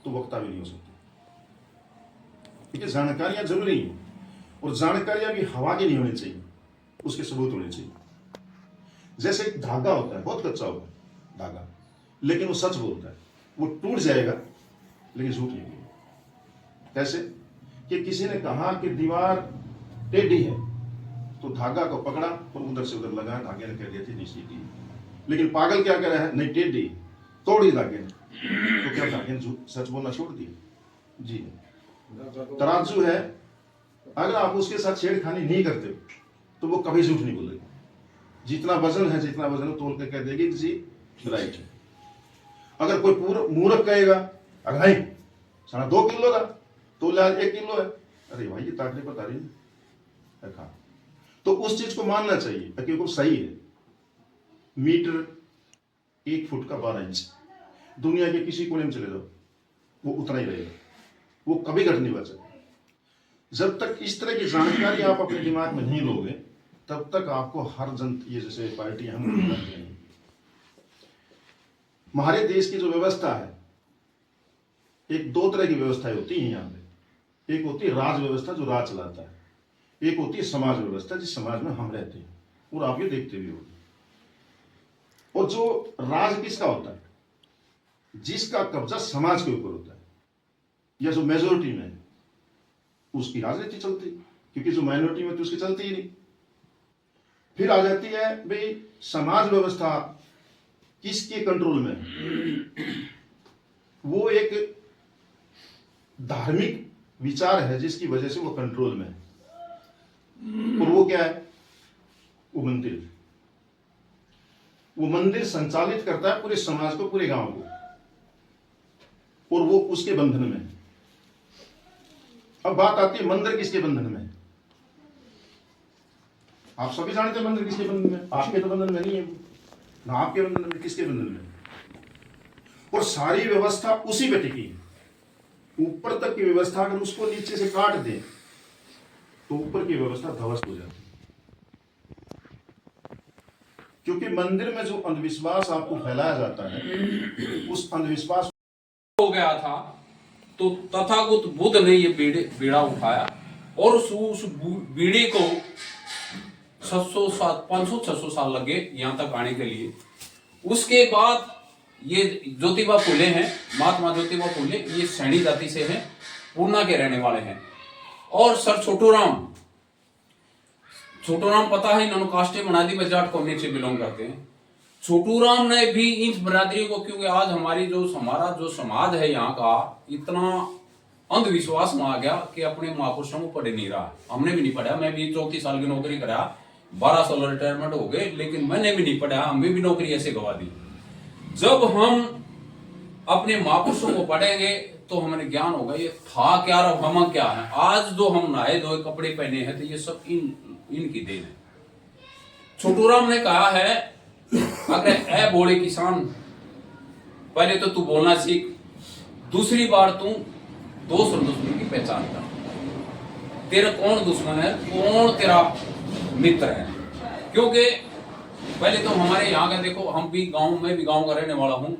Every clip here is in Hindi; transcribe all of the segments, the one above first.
तो वक्ता भी नहीं हो सकते। क्योंकि जानकारियां जरूरी हैं, और जानकारियां भी हवा की नहीं होनी चाहिए, उसके सबूत होने चाहिए। जैसे एक धागा होता है, बहुत कच्चा होता है धागा, लेकिन वो सच बोलता है, वो टूट जाएगा लेकिन झूठ नहीं बोलेगा। कैसे कि किसी ने कहा कि दीवार टेढ़ी है, तो धागा को पकड़ा और उधर से उधर लगाया, धागे ने कह दिया थी नहीं सीधी है। लेकिन पागल क्या कर रहा है, नहीं टेढ़ी, तोड़ी धागे ने, तो क्या धागे ने सच बोलना छोड़ दिया? जी नहीं। तराजू है, अगर आप उसके साथ छेड़खानी नहीं करते तो वो कभी झूठ नहीं बोलेगी। जितना वजन है तोल के कह देगी कि जी राइट है। अगर कोई मूर्ख कहेगा अगर नहीं साढ़ा 2 किलो का तो 1 किलो है, अरे भाई ये ताकने पर तारी नहीं खा, तो उस चीज को मानना चाहिए क्योंकि वो सही है। मीटर 1 फुट का 12 इंच, दुनिया के किसी कोने में चले जाओ वो उतना ही रहेगा, वो कभी घट नहीं बचा। जब तक इस तरह की जानकारी आप अपने दिमाग में नहीं लोगे तब तक आपको हर ये जैसे पार्टी हम नहीं। हमारे देश की जो व्यवस्था है, एक 2 तरह की व्यवस्थाएं होती हैं यहाँ पे। एक होती है राज व्यवस्था जो राज चलाता है, एक होती है समाज व्यवस्था जिस समाज में हम रहते हैं, और आप ये देखते भी होंगे। और जो राज किसका होता है, जिसका कब्जा समाज के ऊपर होता है या जो मेजोरिटी में है उसकी राजनीति चलती, क्योंकि जो माइनॉरिटी में तो उसकी चलती ही नहीं। फिर आ जाती है भाई समाज व्यवस्था किसके कंट्रोल में है, वो एक धार्मिक विचार है जिसकी वजह से वो कंट्रोल में है, और वो क्या है, वो मंदिर। वो मंदिर संचालित करता है पूरे समाज को, पूरे गांव को, और वो उसके बंधन में है। अब बात आती है मंदिर किसके बंधन में है। आप सभी जानते हैं मंदिर किसके बंधन में, आपके तो बंधन में नहीं है ना, आपके बंधन में, किसके बंधन में। और सारी व्यवस्था उसी पे टिकी है। ऊपर तक की व्यवस्था अगर उसको नीचे से काट दे तो ऊपर की व्यवस्था ध्वस्त हो जाती है। क्योंकि मंदिर में जो अंधविश्वास आपको फैलाया जाता है, उस अंधविश्वास हो गया था तो तथागत बुद्ध ने ये बीड़ा उठाया और उस बीड़ी को 500-600 साल लगे यहाँ तक आने के लिए। उसके बाद ये ज्योतिबा फुले हैं, महात्मा ज्योतिबा फुले, ये सैनी जाति से हैं, पूर्णा के रहने वाले हैं। और सर छोटू राम पता है, इन्होंने कास्टे मनादी में जाट कम्युनिटी से बिलोंग करते हैं। छोटू राम ने भी इन बरादरी को, क्योंकि आज हमारा जो समाज है यहाँ का इतना अंधविश्वास में आ गया कि अपने महापुरुषों को पढ़े नहीं रहा। हमने भी नहीं पढ़ा, मैं भी 34 साल की नौकरी करा, 12 साल रिटायरमेंट हो गए, लेकिन मैंने भी नहीं पढ़ा, हमें भी नौकरी ऐसे गवा दी। जब हम अपने महापुरुषों को पढ़ेंगे तो हमें ज्ञान होगा ये था क्या और हम क्या है। आज जो हम नहाए धोए कपड़े पहने हैं तो ये सब इनकी देन है। छोटू राम ने कहा है, अगर ए बोले किसान, पहले तो तू बोलना सीख, दूसरी बार तू दोस्त और दुश्मन की पहचान कर। तेरा कौन दुश्मन है, कौन तेरा मित्र है। क्योंकि पहले तो हमारे यहाँ का देखो, हम भी गांव में भी गांव का रहने वाला हूँ।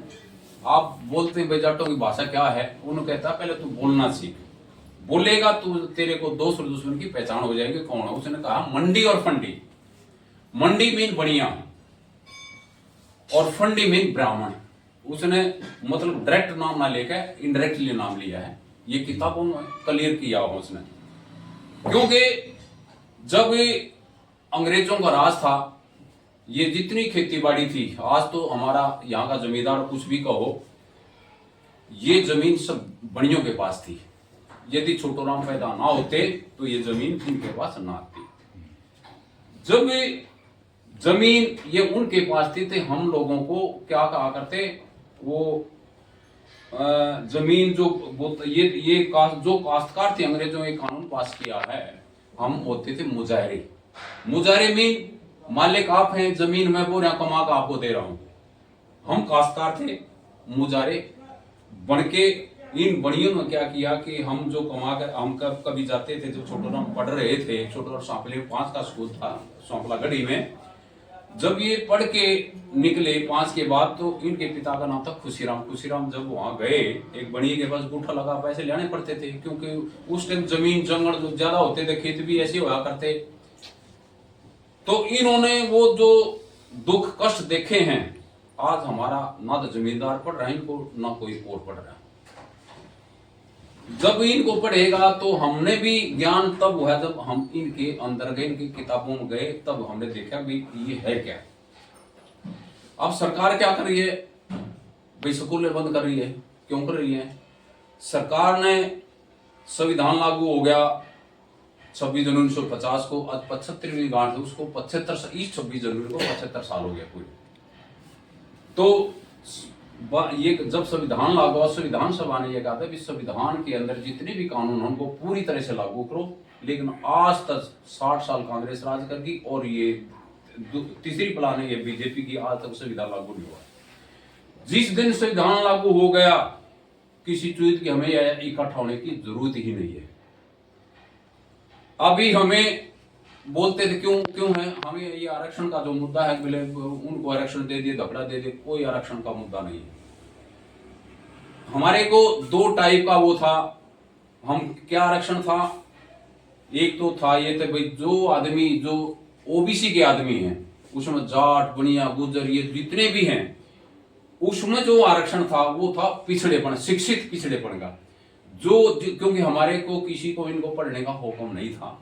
आप बोलते हैं बेजाटों की भाषा क्या है, उन्होंने कहता है पहले तू बोलना सीख, बोलेगा तू तेरे को दोस्त और दुश्मन की पहचान हो जाएगी कौन है। उसने कहा मंडी और फंडी। मंडी मीन बढ़िया और फंडी मीन ब्राह्मण। उसने मतलब डायरेक्ट नाम ना लेकर इनडायरेक्टली नाम लिया है। ये किताबों में क्लियर किया हुआ उसने। क्योंकि जब अंग्रेजों का राज था, ये जितनी खेती बाड़ी थी, आज तो हमारा यहाँ का जमींदार कुछ भी कहो, ये जमीन सब बड़ियों के पास थी। यदि छोटू राम पैदा ना होते तो ये जमीन इनके पास ना आती। जब जमीन ये उनके पास थी तो हम लोगों को क्या कहा करते, वो जमीन जो ये जो काश्तकार थे, अंग्रेजों ने कानून पास किया है, हम होते थे मुजाहिरे। मुजाहिरे में मालिक आप हैं जमीन, मैं बोल कमा कर आपको दे रहा हूं। हम काश्तकार थे, मुजाहिरे बन के इन बड़ियों ने क्या किया कि हम जो कमा कर, हम कभी जाते थे, जब छोटू राम पढ़ रहे थे, छोटू राम सांपले 5 का स्कूल था, सांपला गढ़ी में, जब ये पढ़ के निकले 5 के बाद, तो इनके पिता का नाम था खुशीराम। खुशीराम जब वहां गए, एक बनिए के पास गुठा लगा, पैसे लेने पड़ते थे, क्योंकि उस टाइम जमीन जंगल जो ज्यादा होते थे, खेत भी ऐसे हुआ करते। तो इन्होंने वो जो दुख कष्ट देखे हैं, आज हमारा ना तो जमींदार पढ़ रहा है इनको, ना कोई और पढ़ रहा है। जब इनको पढ़ेगा तो हमने भी ज्ञान तब हुआ जब हम इनके अंदर गए, इनकी किताबों में गए, तब हमने देखा भी ये है क्या। अब सरकार क्या कर रही है भाई, स्कूलें बंद कर रही है। क्यों कर रही है? सरकार ने संविधान लागू हो गया 26 जनवरी 1950 को, आज 75वीं गांठ है उसको, 75 इस 26 जनवरी को 75 साल हो गया पूरे। तो ये जब संविधान लागू हुआ, संविधान सभा ने यह कहा था कि संविधान के अंदर जितने भी कानून हैं उनको पूरी तरह से लागू करो। लेकिन आज तक 60 साल कांग्रेस राज कर गई, और ये तीसरी प्लान है ये बीजेपी की, आज तक संविधान लागू नहीं हुआ। जिस दिन संविधान लागू हो गया, किसी चीज की हमें इकट्ठा होने की जरूरत ही नहीं है। अभी हमें बोलते थे क्यों है, हमें ये आरक्षण का जो मुद्दा है, बोले उनको आरक्षण दे दिए, धकड़ा दे दिए, कोई आरक्षण का मुद्दा नहीं है। हमारे को 2 टाइप का वो था, हम क्या आरक्षण था, एक तो था ये थे भाई जो आदमी जो ओबीसी के आदमी हैं, उसमें जाट बनिया गुजर ये जितने भी हैं, उसमें जो आरक्षण था वो था पिछड़ेपन, शिक्षित पिछड़ेपन का, जो क्योंकि हमारे को किसी को इनको पढ़ने का हुक्म नहीं था।